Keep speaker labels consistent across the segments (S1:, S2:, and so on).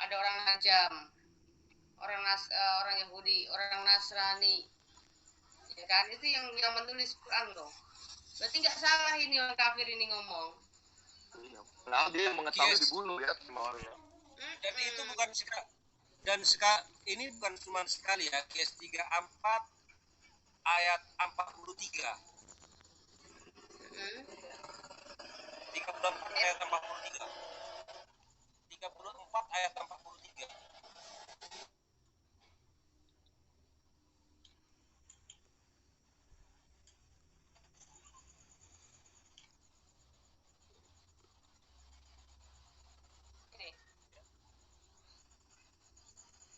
S1: ada orang Najam, orang Yahudi, orang Nasrani, ya kan? Itu yang menulis Quran loh. Berarti nggak salah ini orang kafir ini ngomong.
S2: Nah, dia mengetahui dibunuh ya sama orangnya.
S3: Dan itu bukan ini bukan cuma sekali ya. Kes 34 ayat 43. 34 ayat 43. 34 ayat 43.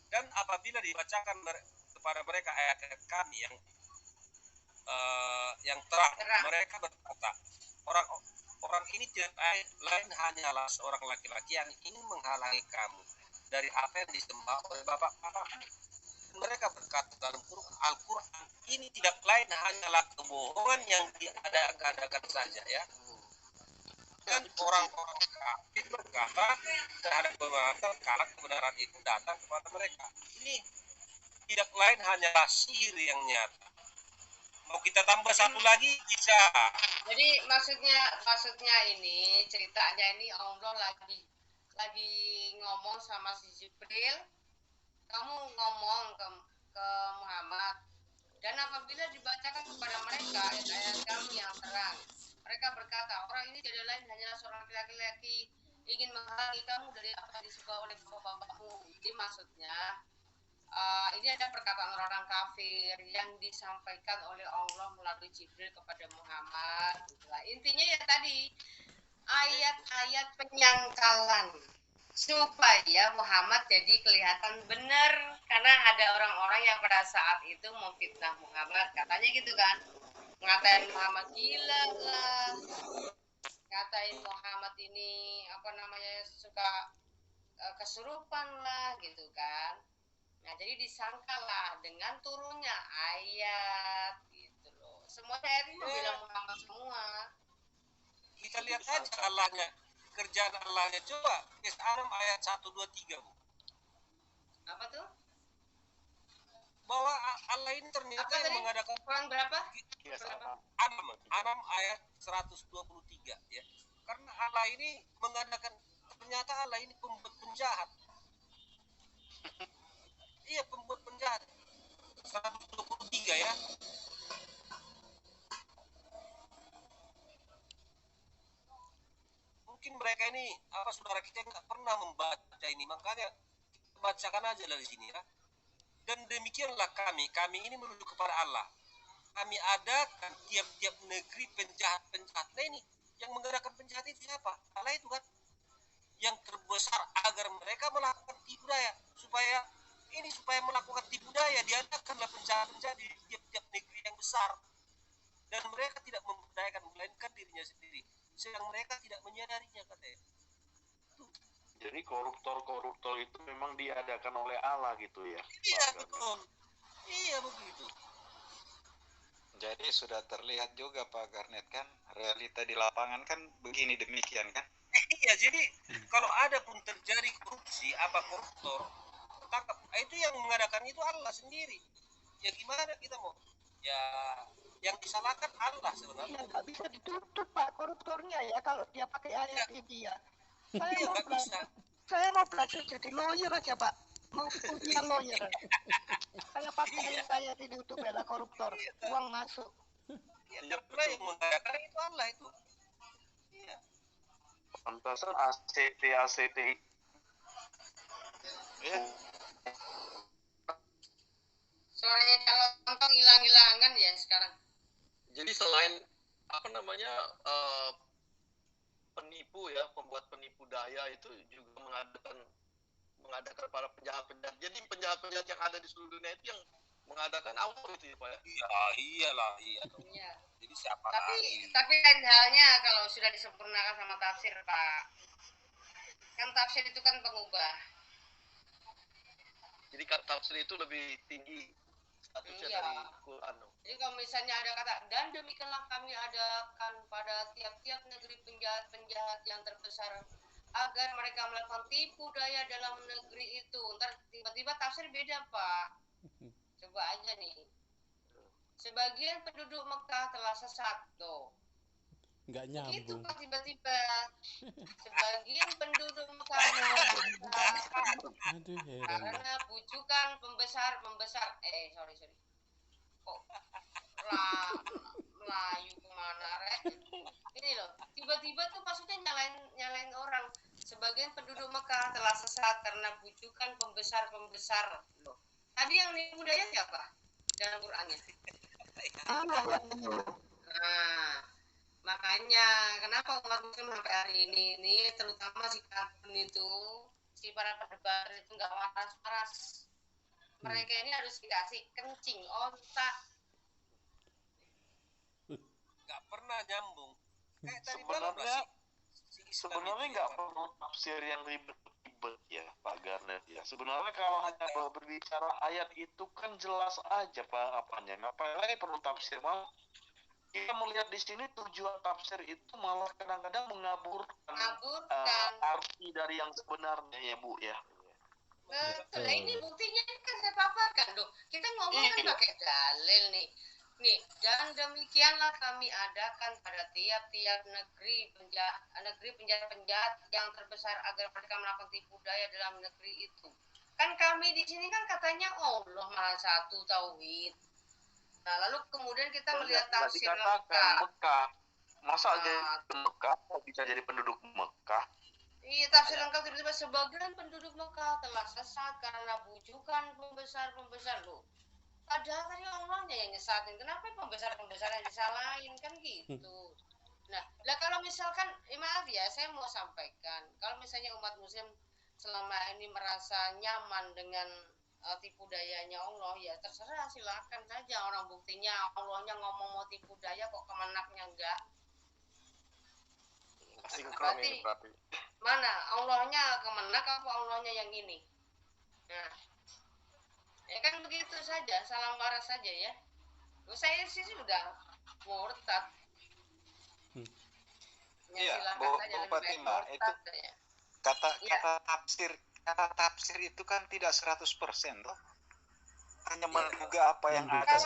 S3: Dan apabila dibacakan kepada mereka ayat-ayat kami yang terang, mereka berkata, orang ini tidak lain hanyalah seorang laki-laki yang ingin menghalangi kamu dari apa yang disembah oleh bapak-bapak. Mereka berkata dalam Al-Quran, ini tidak lain hanyalah kebohongan yang diadakan saja ya. Dan orang-orang kafir berkata terhadap kebenaran itu datang kepada mereka. Ini tidak lain hanyalah sihir yang nyata. Mau kita tambah satu lagi bisa.
S1: Jadi maksudnya ini ceritanya ini Allah lagi ngomong sama si Jibril, kamu ngomong ke Muhammad, dan apabila dibacakan kepada mereka ayat-ayat kami yang terang, mereka berkata, orang ini tidak lain hanyalah seorang laki-laki ingin menghalangi kamu dari apa yang disembah oleh bapak-bapakmu. Jadi maksudnya ini ada perkataan orang kafir yang disampaikan oleh Allah melalui Jibril kepada Muhammad. Intinya ya tadi ayat-ayat penyangkalan supaya Muhammad jadi kelihatan benar, karena ada orang-orang yang pada saat itu memfitnah Muhammad, katanya gitu kan, ngatain Muhammad gila lah, ngatain Muhammad ini suka kesurupan lah gitu kan. Nah, jadi disangkalah dengan turunnya ayat gitu loh. Semuanya ayat itu bilang Muhammad semua.
S3: Kita lihat aja Allahnya, kerjaan Allahnya. Coba Al-An'am ayat 1, 2, 3 Bu.
S1: Apa tuh?
S3: Bahwa Allah ini ternyata yang mengadakan
S1: Quran berapa?
S3: An'am ayat 123 ya. Karena Allah ini mengadakan, ternyata Allah ini pembuat penjahat. Iya, pembuat penjahat. 123 ya. Mungkin mereka ini saudara kita nggak pernah membaca ini, makanya bacakan aja dari sini ya. Dan demikianlah kami ini menuju kepada Allah. Kami adakan tiap-tiap negeri penjahat-penjahat. Nah ini yang menggerakkan penjahat itu siapa? Allah itu kan. Yang terbesar agar mereka melakukan tipu daya, supaya melakukan tipu daya diadakanlah penjahat-penjahat di tiap-tiap negeri yang besar. Dan mereka tidak membudayakan, melainkan dirinya sendiri. Sedang mereka tidak menyadarinya, katanya.
S2: Jadi koruptor itu memang diadakan oleh Allah gitu ya?
S3: Iya, betul. Iya, begitu.
S4: Jadi sudah terlihat juga Pak Garnet kan, realita di lapangan kan begini demikian kan?
S3: Iya, jadi kalau ada pun terjadi korupsi, koruptor, tangkap. Itu yang mengadakan itu Allah sendiri. Ya gimana kita mau? Ya yang disalahkan Allah sebenarnya.
S5: Ya nggak bisa ditutup Pak koruptornya ya kalau dia pakai ayat ini ya. Saya mau belajar jadi lawyer aja Pak. Mau kuliah lawyer. Saya pakai ayat ini untuk bela koruptor. Uang masuk.
S3: Ya, yang mengadakan itu Allah itu. Iya.
S2: Pantasan ACT.
S4: Ya.
S1: Suaranya calon hilang-hilangan ya sekarang.
S6: Jadi selain penipu ya, pembuat penipu daya itu juga mengadakan para penjahat-penjahat. Jadi penjahat-penjahat yang ada di seluruh dunia itu yang mengadakan Allah itu ya Pak ya?
S3: Iya. Jadi siapa lagi?
S1: Tapi lain halnya kalau sudah disempurnakan sama tafsir Pak. Kan tafsir itu kan pengubah.
S6: Jadi tafsir itu lebih tinggi statusnya dari Quran.
S1: Jadi kalau misalnya ada kata, dan demikianlah kami adakan pada tiap-tiap negeri penjahat-penjahat yang terbesar agar mereka melakukan tipu daya dalam negeri itu. Ntar tiba-tiba tafsir beda, Pak. Coba aja nih. Sebagian penduduk Mekah telah sesat, tuh.
S7: Nggak
S1: Begitu
S7: nyambung.
S1: Pak tiba-tiba. Sebagian penduduk Mekah telah sesat
S7: Aduh, heran.
S1: karena bujukan pembesar. Sorry. Kok Melayu kemana, Rek? Ini loh, tiba-tiba tuh maksudnya nyalain orang. Sebagian penduduk Mekah telah sesat karena bujukan pembesar loh. Tadi yang nipu daya siapa dalam Qurannya?
S5: Allah yang menyuruh.
S1: Nah, makanya kenapa umat muslim sampai hari ini terutama si kafir itu, si para pendebar itu nggak waras. Mereka ini harus dikasih kencing otak.
S3: Nggak pernah nyambung. Kayak tadi
S2: Sebenarnya nggak perlu tafsir yang ribet ya Pak Garnet ya. Sebenarnya kalau hanya berbicara ayat itu kan jelas aja Pak apanya. Ngapain lagi perlu tafsir? Mau kita melihat di sini tujuan tafsir itu malah kadang-kadang mengaburkan arti dari yang sebenarnya ya Bu ya.
S1: Betul. Nah, ini buktinya kan saya paparkan dong. Kita ngomong kan pakai dalil nih. Nih, dan demikianlah kami adakan pada tiap-tiap negeri penjahat yang terbesar agar mereka melakukan tipu daya dalam negeri itu. Kan kami di sini kan katanya Allah Maha Satu Tauhid. Nah, lalu kemudian kita melihat tafsir
S2: Mekah. Masa jadi Mekah bisa jadi penduduk Mekah?
S1: Iya, tafsir lengkap tiba-tiba sebagian penduduk Mekah telah sesat karena bujukan pembesar loh. Padahal tadi Allahnya yang nyesatin. Kenapa pembesar yang disalahin kan gitu. Nah, kalau misalkan maaf ya, saya mau sampaikan, kalau misalnya umat muslim selama ini merasa nyaman dengan tipu dayanya Allah, ya terserah, silakan saja. Orang buktinya Allahnya ngomong mau tipu daya kok kemenaknya enggak.
S6: Berarti
S1: mana Allahnya kemenak apa Allahnya yang ini? Nah, ya kan begitu saja, salam waras saja ya. Saya sih sudah murtad.
S4: Iya, Bu Fatima, itu kata tafsir itu kan tidak 100% toh. Hanya menduga apa yang ada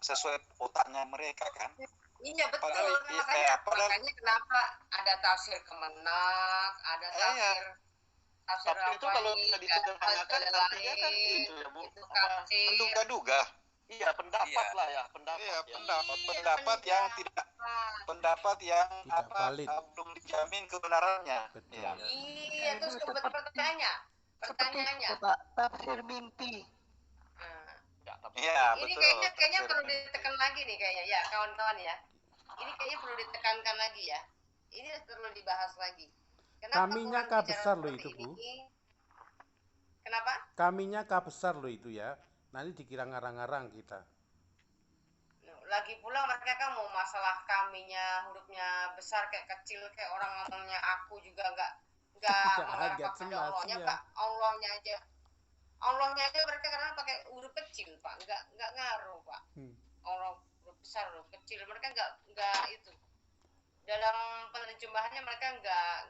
S4: sesuai otaknya mereka kan.
S1: Iya betul. Makanya kenapa ada tafsir kemenak, ada tafsir
S6: tapi itu kalau bisa disederhanakan artinya kan itu ya Bu,
S4: menduga-duga.
S6: Iya, pendapat lah ya, pendapat
S4: yang tidak
S7: valid.
S4: belum dijamin kebenarannya.
S1: Iya, terus pertanyaannya
S5: Pak, tafsir mimpi.
S4: Iya,
S1: ini
S4: betul.
S1: kayaknya perlu ditekan lagi nih kayaknya ya kawan-kawan ya. Ini kayaknya perlu ditekankan lagi ya. Ini perlu dibahas lagi.
S7: Kaminya K besar loh itu Bu.
S1: Kenapa?
S7: Kaminya K besar loh itu ya. Nanti dikira ngarang-ngarang kita.
S1: Lagi pula mereka kan mau masalah kaminya hurufnya besar kayak kecil kayak orang ngomongnya aku juga nggak menerapkan Allahnya Pak. Allahnya aja mereka karena pakai huruf kecil Pak, nggak ngaruh Pak. Allah huruf besar huruf kecil mereka nggak itu. Dalam penerjemahannya mereka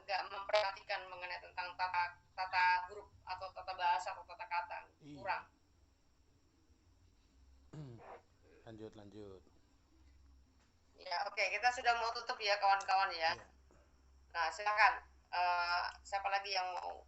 S1: nggak memperhatikan mengenai tentang tata huruf atau tata bahasa atau tata kata, kurang.
S7: Lanjut.
S1: Ya oke, kita sudah mau tutup ya kawan-kawan ya. Nah silakan, siapa lagi yang mau